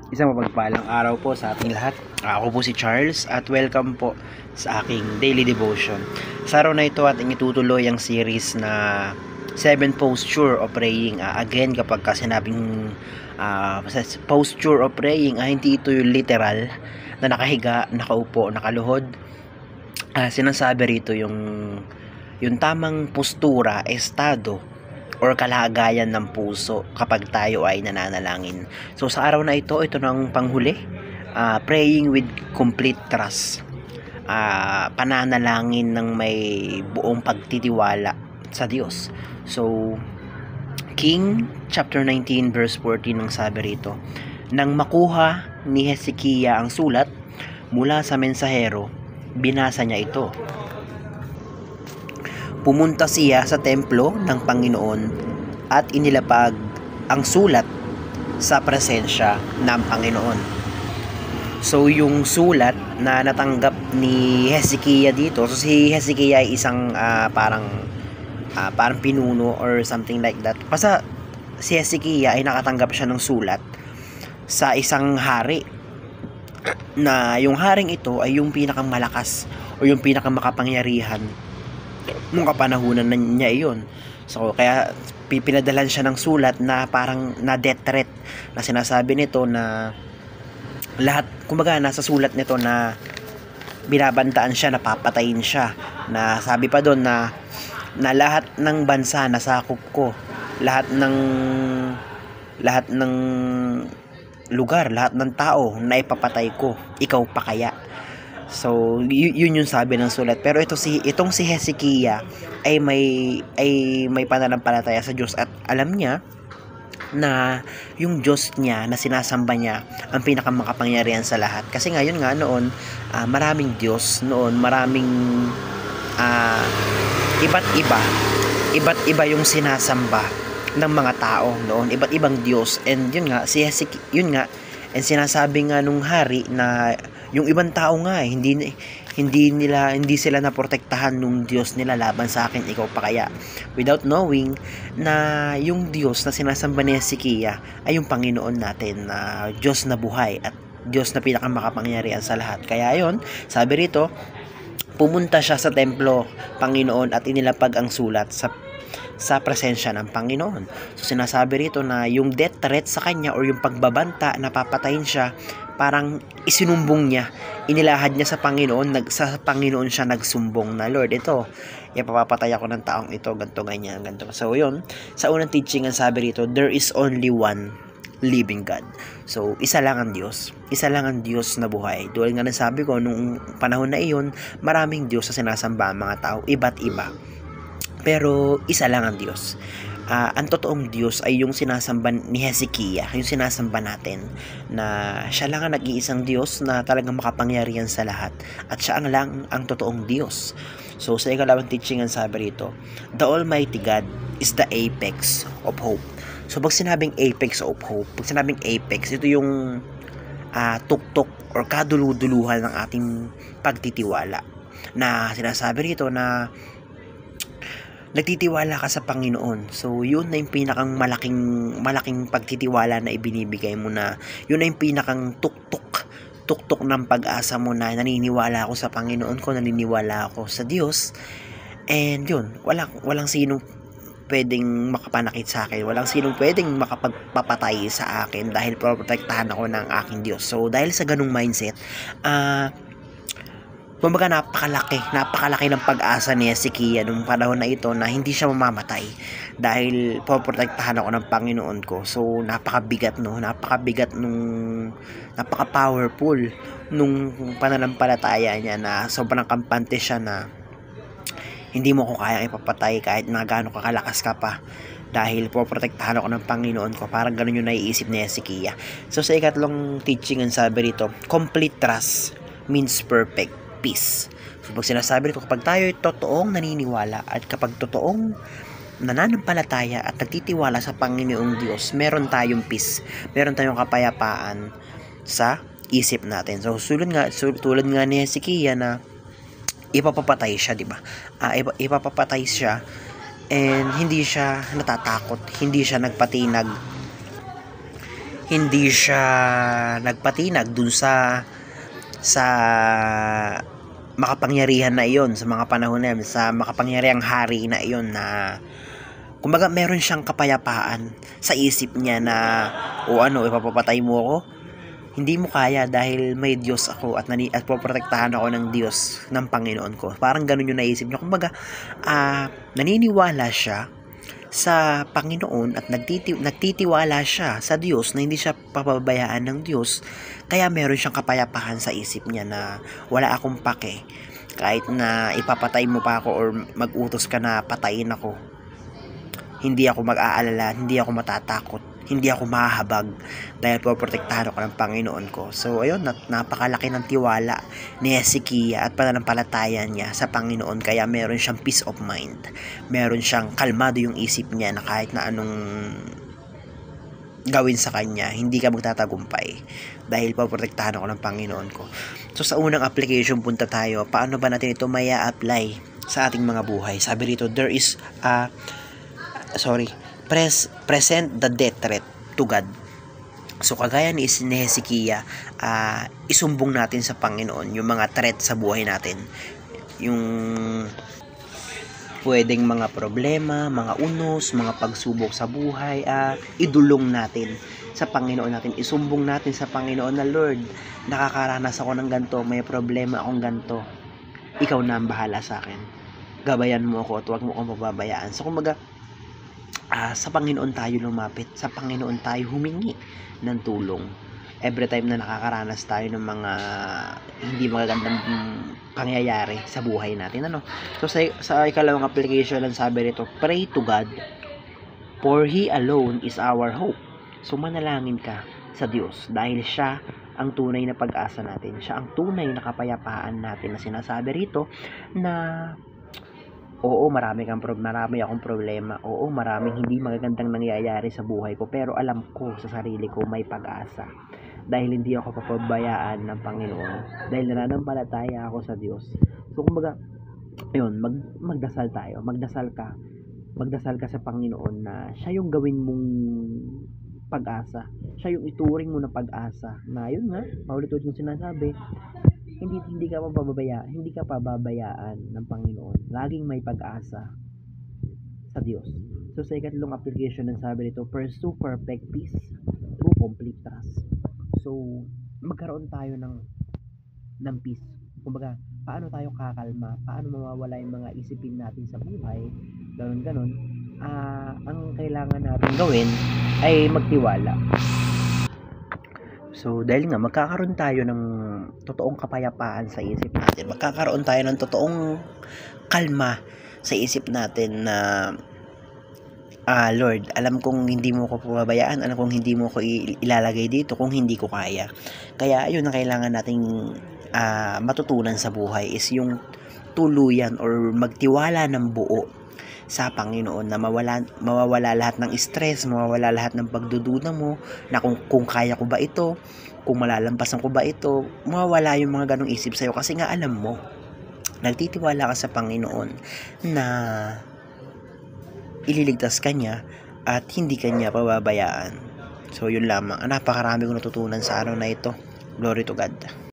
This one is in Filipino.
Isang mapagpalang araw po sa ating lahat. Ako po si Charles at welcome po sa aking daily devotion. Sa araw na ito ating itutuloy ang series na 7 posture of praying. Again, kapag sinabing posture of praying, hindi ito yung literal na nakahiga, nakaupo, nakaluhod. Sinasabi rito yung tamang postura, estado or kalagayan ng puso kapag tayo ay nananalangin. So sa araw na ito ng panghuli, praying with complete trust. Pananalangin ng may buong pagtitiwala sa Diyos. So King chapter 19 verse 14 ng sabi rito, nang makuha ni Hezekiah ang sulat mula sa mensahero, binasa niya ito. Pumunta siya sa templo ng Panginoon at inilapag ang sulat sa presensya ng Panginoon. So yung sulat na natanggap ni Hezekiah dito, so si Hezekiah ay isang parang pinuno or something like that. Basta si Hezekiah ay nakatanggap siya ng sulat sa isang hari, na yung haring ito ay yung pinakamalakas o yung pinakamakapangyarihan nung kapanahunan niya iyon. So kaya pinadalan siya ng sulat na parang na death threat, na sinasabi nito na lahat, kumbaga nasa sulat nito na binabantaan siya na papatayin siya, na sabi pa doon na lahat ng bansa na sakop ko, lahat ng lugar, lahat ng tao na ipapatay ko, ikaw pa kaya. So yun yung sabi ng sulat. Pero itong si Hezekiah ay may pananampalataya sa Diyos at alam niya na yung Diyos niya na sinasamba niya ang pinakamakapangyarihan sa lahat. Kasi ngayon nga noon, maraming Diyos noon, maraming iba't iba yung sinasamba ng mga tao noon, iba't ibang Diyos. And yun nga and sinasabi nga nung hari na yung ibang tao nga hindi sila naprotektahan nung Diyos nila laban sa akin, ikaw pa kaya, without knowing na yung Diyos na sinasamba ni Hezekiah ay yung Panginoon natin, na Diyos na buhay at Diyos na pinakamakapangyarihan sa lahat. Kaya yon, sabi rito, pumunta siya sa templo Panginoon at inilapag ang sulat sa presensya ng Panginoon. So sinasabi rito na yung death threat sa kanya or yung pagbabanta na papatayin siya, parang isinumbong niya, inilahad niya sa Panginoon, sa Panginoon siya nagsumbong na, Lord, ito, ipapapatay ako ng taong ito, ganto ganyan, ganto. So yun, sa unang teaching ang sabi rito, there is only one living God. So isa lang ang Diyos na buhay. Tulad nga ng sabi ko, nung panahon na iyon, maraming Diyos na sinasamba ang mga tao, iba't iba, pero isa lang ang Diyos. Ang totoong Diyos ay yung sinasamba ni Hezekiah, yung sinasamba natin, na siya lang ang nag-iisang Diyos na talagang makapangyarihan sa lahat, at siya ang totoong Diyos. So sa ikalawang teaching ang sabi rito, the Almighty God is the apex of hope. So pag sinabing apex of hope, pag sinabing apex, ito yung tuktok or kaduluduluhan ng ating pagtitiwala, na sinasabi rito na nagtitiwala ka sa Panginoon. So yun na yung pinakang malaking pagtitiwala na ibinibigay mo, na yun na yung pinakang tuktok ng pag-asa mo, na naniniwala ako sa Panginoon ko, naniniwala ako sa Diyos. And yun, walang sinong pwedeng makapanakit sa akin, walang sinong pwedeng makapagpapatay sa akin, dahil protektahan ako ng aking Diyos. So dahil sa ganung mindset, kumbaga napakalaki ng pag-asa ni Hezekiah nung panahon na ito, na hindi siya mamamatay dahil poprotektahan ako ng Panginoon ko. So napakabigat napaka-powerful nung pananampalataya niya, na sobrang kampante siya na hindi mo ko kayang ipapatay kahit na gaano kakalakas ka pa, dahil poprotektahan ako ng Panginoon ko. Parang ganun yung naiisip ni Hezekiah. So sa ikatlong teaching ang sabi rito, complete trust means perfect peace. So pag sinasabi rito, kapag tayo totoong naniniwala at kapag totoong nananampalataya at nagtitiwala sa Panginoong Diyos, meron tayong peace, meron tayong kapayapaan sa isip natin. So tulad nga ni Hezekiah na ipapapatay siya, di ba? Ipapapatay siya, and hindi siya natatakot, hindi siya nagpatinag, hindi siya nagpatinag dun sa makapangyarihan na iyon, sa mga panahon na yun, sa makapangyarihang hari na iyon, na kumbaga meron siyang kapayapaan sa isip niya na, o ano, ipapapatay mo ako? Hindi mo kaya dahil may Diyos ako at poprotektahan ako ng Diyos, ng Panginoon ko. Parang ganun yung naisip niya. Kumbaga, naniniwala siya sa Panginoon at nagtitiwala siya sa Diyos na hindi siya papabayaan ng Diyos. Kaya meron siyang kapayapaan sa isip niya na wala akong pake. Kahit na ipapatay mo pa ako or mag-utos ka na patayin ako, hindi ako mag-aalala, hindi ako matatakot, hindi ako mahahabag dahil poprotektahan ako ng Panginoon ko. So ayun, napakalaki ng tiwala ni Hezekiah at pananampalataya niya sa Panginoon, kaya meron siyang peace of mind. Meron siyang kalmado yung isip niya na kahit na anong gawin sa kanya, hindi ka magtatagumpay dahil poprotektahan ako ng Panginoon ko. So sa unang application, punta tayo. Paano ba natin ito may apply sa ating mga buhay? Sabi rito, present the death threat to God. So kagaya ni Hezekiah, isumbong natin sa Panginoon yung mga threat sa buhay natin, yung pwedeng mga problema, mga unos, mga pagsubok sa buhay, idulong natin sa Panginoon natin, isumbong natin sa Panginoon na, Lord, nakakaranas ako ng ganito, may problema akong ganito, ikaw na ang bahala sa akin, gabayan mo ako at huwag mo akong pababayaan. So kumbaga, sa Panginoon tayo lumapit, sa Panginoon tayo humingi ng tulong every time na nakakaranas tayo ng mga hindi magagandang pangyayari sa buhay natin, ano. So sa ikalawang application, ang sabi rito, pray to God, for He alone is our hope. So manalangin ka sa Diyos dahil siya ang tunay na pag-asa natin, siya ang tunay na kapayapaan natin, na sinasabi rito na oo, marami akong problema. Oo, maraming hindi magagandang nangyayari sa buhay ko. Pero alam ko sa sarili ko may pag-asa. Dahil hindi ako papabayaan ng Panginoon. Dahil nananampalataya ako sa Diyos. So, kumbaga, ayun, magdasal tayo. Magdasal ka. Magdasal ka sa Panginoon na siya yung gawin mong pag-asa. Siya yung ituring mo na pag-asa. Na yun nga, paulit-ulit yung sinasabi, hindi ka pababayaan ng Panginoon. Laging may pag-asa sa Diyos. So sa ikatlong application, ng sabi nito, pursue perfect peace through complete trust. So magkaroon tayo ng peace. Kumbaga, paano tayo kakalma? Paano mawawala yung mga isipin natin sa buhay? Ganon. Ang kailangan natin gawin ay magtiwala. So, dahil nga, magkakaroon tayo ng totoong kapayapaan sa isip natin. Magkakaroon tayo ng totoong kalma sa isip natin na, Lord, alam kong hindi mo ko pababayaan, alam kong hindi mo ko ilalagay dito kung hindi ko kaya. Kaya, yun ang kailangan nating matutunan sa buhay, is yung tuluyan or magtiwala ng buo sa Panginoon, na mawawala lahat ng stress, mawawala lahat ng pagdududa mo na kung kaya ko ba ito, kung malalampasan ko ba ito, mawawala yung mga ganong isip sa'yo, kasi nga alam mo, nagtitiwala ka sa Panginoon na ililigtas ka niya at hindi ka niya pababayaan. So yun lamang, napakarami kong natutunan sa araw na ito. Glory to God.